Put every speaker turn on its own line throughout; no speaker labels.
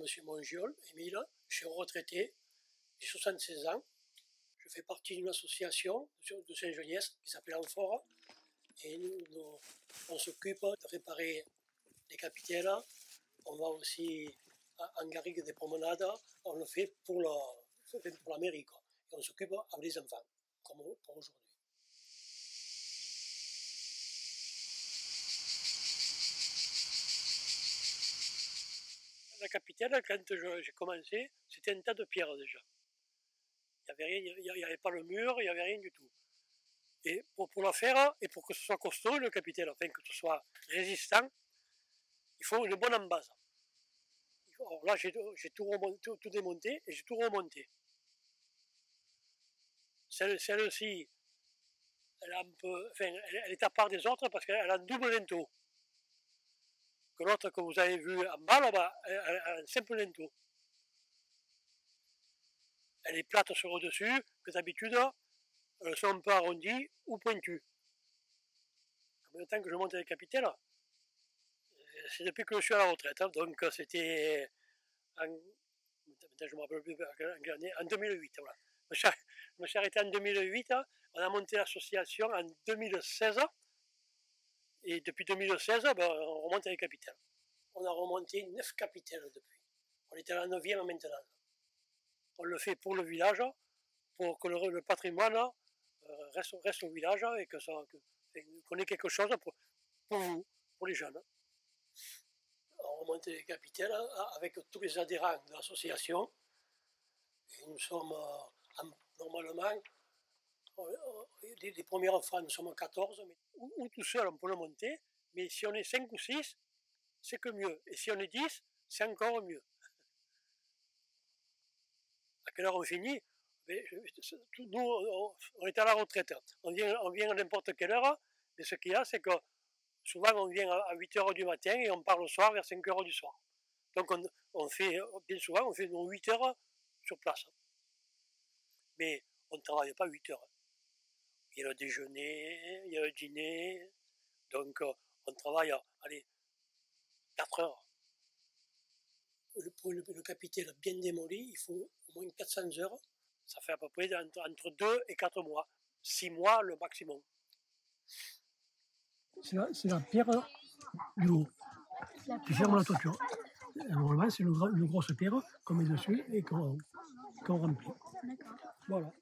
M. Mongiol, Émile, je suis retraité, j'ai 76 ans, je fais partie d'une association de Saint-Geniès qui s'appelle Amphore, et on s'occupe de réparer les capitelles, on va aussi en garrigue des promenades, on le fait pour la mairie, quoi. Et on s'occupe avec les enfants, comme pour aujourd'hui. La capitale, quand j'ai commencé, c'était un tas de pierres déjà. Il n'y avait pas le mur, il n'y avait rien du tout. Et pour la faire, et pour que ce soit costaud, le capitelle, afin que ce soit résistant, il faut une bonne base. Alors là, j'ai tout démonté et j'ai tout remonté. Celle-ci, elle est à part des autres parce qu'elle a un double linteau. Que l'autre que vous avez vu en bas, là-bas, elle a un simple linteau. Elle est plate sur le dessus, que d'habitude, elles sont un peu arrondies ou pointues. Combien de temps que je monte les capitelles? C'est depuis que je suis à la retraite, hein, donc c'était je me rappelle plus en 2008. Voilà. Je me suis arrêté en 2008, on a monté l'association en 2016, et depuis 2016, on remonte les capitales. On a remonté 9 capitales depuis. On est à la 9e maintenant. On le fait pour le village, pour que le patrimoine reste au village et qu'on ait quelque chose pour vous, pour les jeunes. On remonte les capitales avec tous les adhérents de l'association. Et nous sommes normalement, les premiers enfants, nous sommes 14, ou tout seul on peut le monter, mais si on est 5 ou 6, c'est que mieux. Et si on est 10, c'est encore mieux. À quelle heure on finit? Nous, on est à la retraite. On vient à n'importe quelle heure, mais ce qu'il y a, c'est que souvent on vient à 8h du matin et on part le soir vers 5h du soir. Donc bien souvent, on fait nos 8 heures sur place. Mais on ne travaille pas 8 heures. Il y a le déjeuner, il y a le dîner, donc on travaille, 4 heures. Pour le capitale bien démoli, il faut au moins 400 heures. Ça fait à peu près entre 2 et 4 mois. 6 mois le maximum. C'est la pierre du haut qui ferme la toiture. Normalement, c'est une grosse pierre qu'on met dessus et qu'on remplit. Voilà.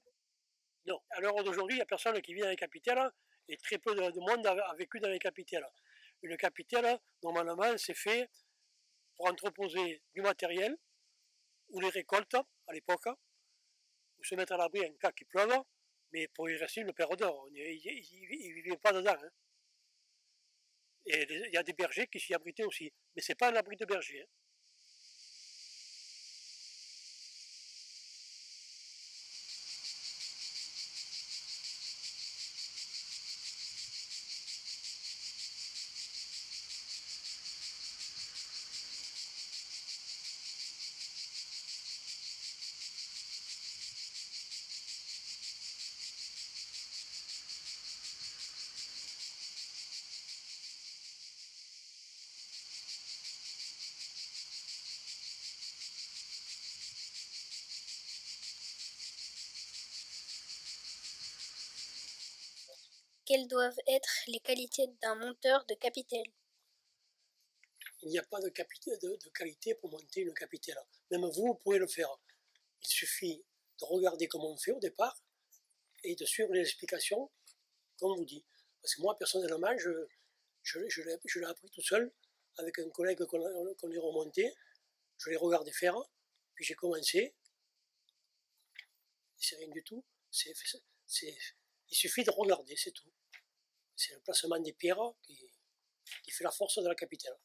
Non, à l'heure d'aujourd'hui, il n'y a personne qui vit dans les capitales et très peu de monde a vécu dans les capitales. Une capitale, normalement, c'est fait pour entreposer du matériel ou les récoltes à l'époque, ou se mettre à l'abri en cas qu'il pleuve, mais pour y rester une paire d'or. Ils ne vivaient pas dedans. Hein. Et il y a des bergers qui s'y abritaient aussi, mais ce n'est pas un abri de berger. Hein.
Quelles doivent être les qualités d'un monteur de capitelle?
Il n'y a pas de qualité pour monter une capitale. Même vous pouvez le faire. Il suffit de regarder comment on fait au départ et de suivre les explications comme on vous dit. Parce que moi, personnellement, je l'ai appris tout seul avec un collègue qu'on est remonté. Je l'ai regardé faire, puis j'ai commencé. C'est rien du tout. Il suffit de regarder, c'est tout. C'est le placement des pierres qui fait la force de la capitale.